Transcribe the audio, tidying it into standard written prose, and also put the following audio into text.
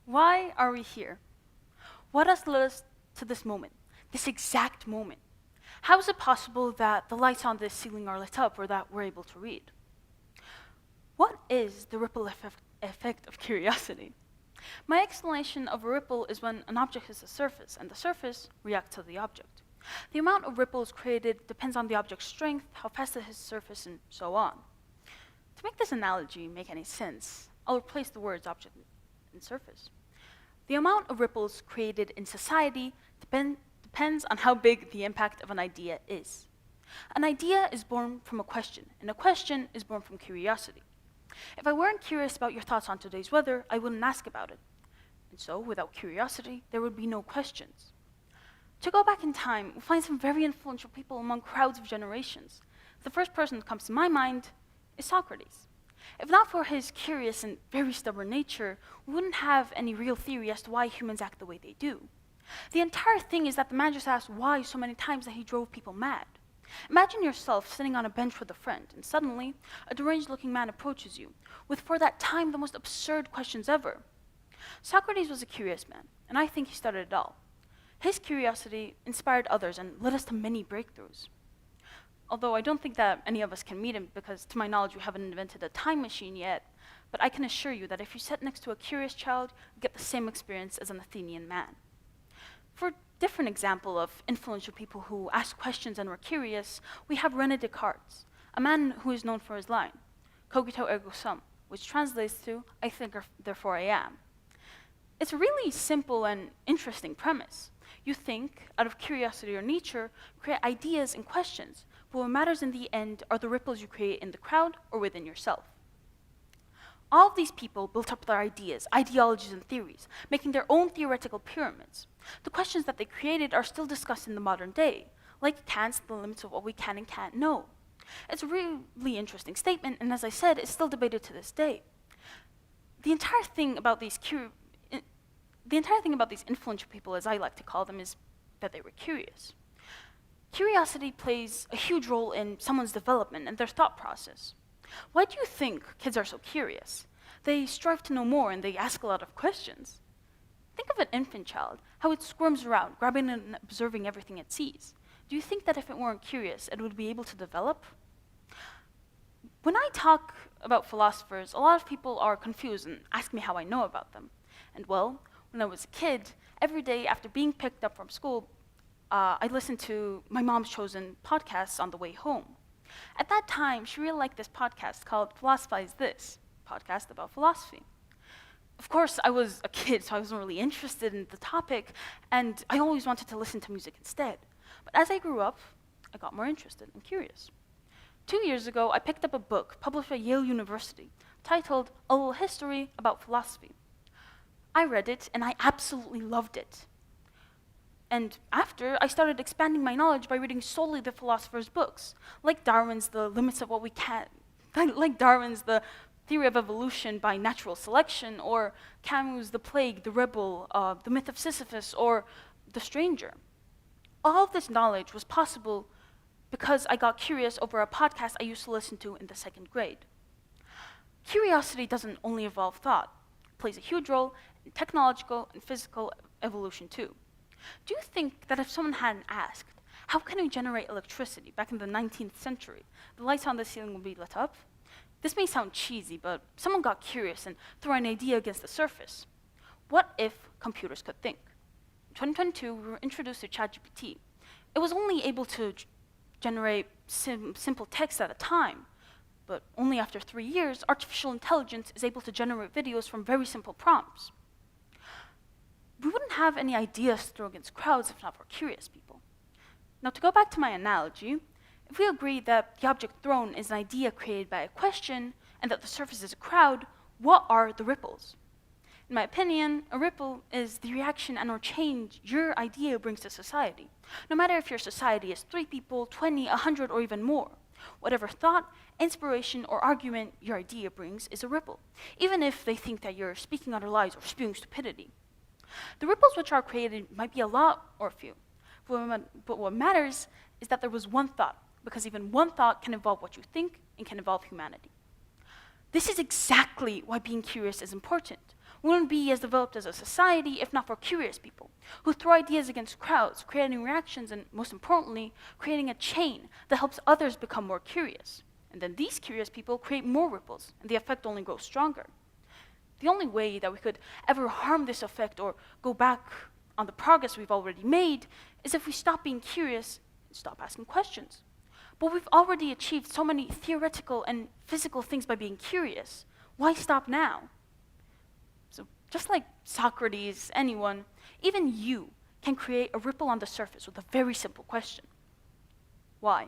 Why are we here? What has led us to this moment, this exact moment? How is it possible that the lights on this ceiling are lit up or that we're able to read? What is the ripple effect of curiosity? My explanation of a ripple is when an object hits the surface and the surface reacts to the object. The amount of ripples created depends on the object's strength, how fast it hits the surface, and so on. To make this analogy make any sense, I'll replace the words object and surface. The amount of ripples created in society depends on how big the impact of an idea is. An idea is born from a question, and a question is born from curiosity. If I weren't curious about your thoughts on today's weather, I wouldn't ask about it. And so, without curiosity, there would be no questions. To go back in time, we'll find some very influential people among crowds of generations. The first person that comes to my mind is Socrates. If not for his curious and very stubborn nature, we wouldn't have any real theory as to why humans act the way they do. The entire thing is that the man just asked why so many times that he drove people mad. Imagine yourself sitting on a bench with a friend, and suddenly, a deranged-looking man approaches you, with for that time the most absurd questions ever. Socrates was a curious man, and I think he started it all. His curiosity inspired others and led us to many breakthroughs. Although I don't think that any of us can meet him because, to my knowledge, we haven't invented a time machine yet, but I can assure you that if you sit next to a curious child, you get the same experience as an Athenian man. For a different example of influential people who asked questions and were curious, we have René Descartes, a man who is known for his line, cogito ergo sum, which translates to, I think, therefore I am. It's a really simple and interesting premise. You think, out of curiosity or nature, create ideas and questions, but what matters in the end are the ripples you create in the crowd or within yourself. All of these people built up their ideas, ideologies, and theories, making their own theoretical pyramids. The questions that they created are still discussed in the modern day, like Kant's The Limits of What We Can and Can't Know. It's a really interesting statement, and as I said, it's still debated to this day. The entire thing about these influential people, as I like to call them, is that they were curious. Curiosity plays a huge role in someone's development and their thought process. Why do you think kids are so curious? They strive to know more and they ask a lot of questions. Think of an infant child, how it squirms around, grabbing and observing everything it sees. Do you think that if it weren't curious, it would be able to develop? When I talk about philosophers, a lot of people are confused and ask me how I know about them. And well, when I was a kid, every day after being picked up from school, I listened to my mom's chosen podcasts on the way home. At that time, she really liked this podcast called Philosophize This, podcast about philosophy. Of course, I was a kid, so I wasn't really interested in the topic, and I always wanted to listen to music instead. But as I grew up, I got more interested and curious. 2 years ago, I picked up a book published by Yale University titled A Little History About Philosophy. I read it, and I absolutely loved it. And after, I started expanding my knowledge by reading solely the philosophers' books, like Darwin's The Limits of What We Can, like Darwin's The Theory of Evolution by Natural Selection, or Camus' The Plague, The Rebel, The Myth of Sisyphus, or The Stranger. All of this knowledge was possible because I got curious over a podcast I used to listen to in the 2nd grade. Curiosity doesn't only involve thought. It plays a huge role in technological and physical evolution too. Do you think that if someone hadn't asked, how can we generate electricity back in the 19th century, the lights on the ceiling would be lit up? This may sound cheesy, but someone got curious and threw an idea against the surface. What if computers could think? In 2022, we were introduced to ChatGPT. It was only able to generate simple text at a time, but only after 3 years, artificial intelligence is able to generate videos from very simple prompts. We wouldn't have any ideas to throw against crowds if not for curious people. Now, to go back to my analogy, if we agree that the object thrown is an idea created by a question and that the surface is a crowd, what are the ripples? In my opinion, a ripple is the reaction and or change your idea brings to society. No matter if your society is 3 people, 20, 100, or even more. Whatever thought, inspiration, or argument your idea brings is a ripple, even if they think that you're speaking utter lies or spewing stupidity. The ripples which are created might be a lot or few, but what matters is that there was one thought, because even one thought can involve what you think and can involve humanity. This is exactly why being curious is important. we wouldn't be as developed as a society if not for curious people who throw ideas against crowds, creating reactions, and most importantly, creating a chain that helps others become more curious. And then these curious people create more ripples, and the effect only grows stronger. The only way that we could ever harm this effect or go back on the progress we've already made is if we stop being curious and stop asking questions. But we've already achieved so many theoretical and physical things by being curious. Why stop now? So just like Socrates, anyone, even you can create a ripple on the surface with a very simple question. Why?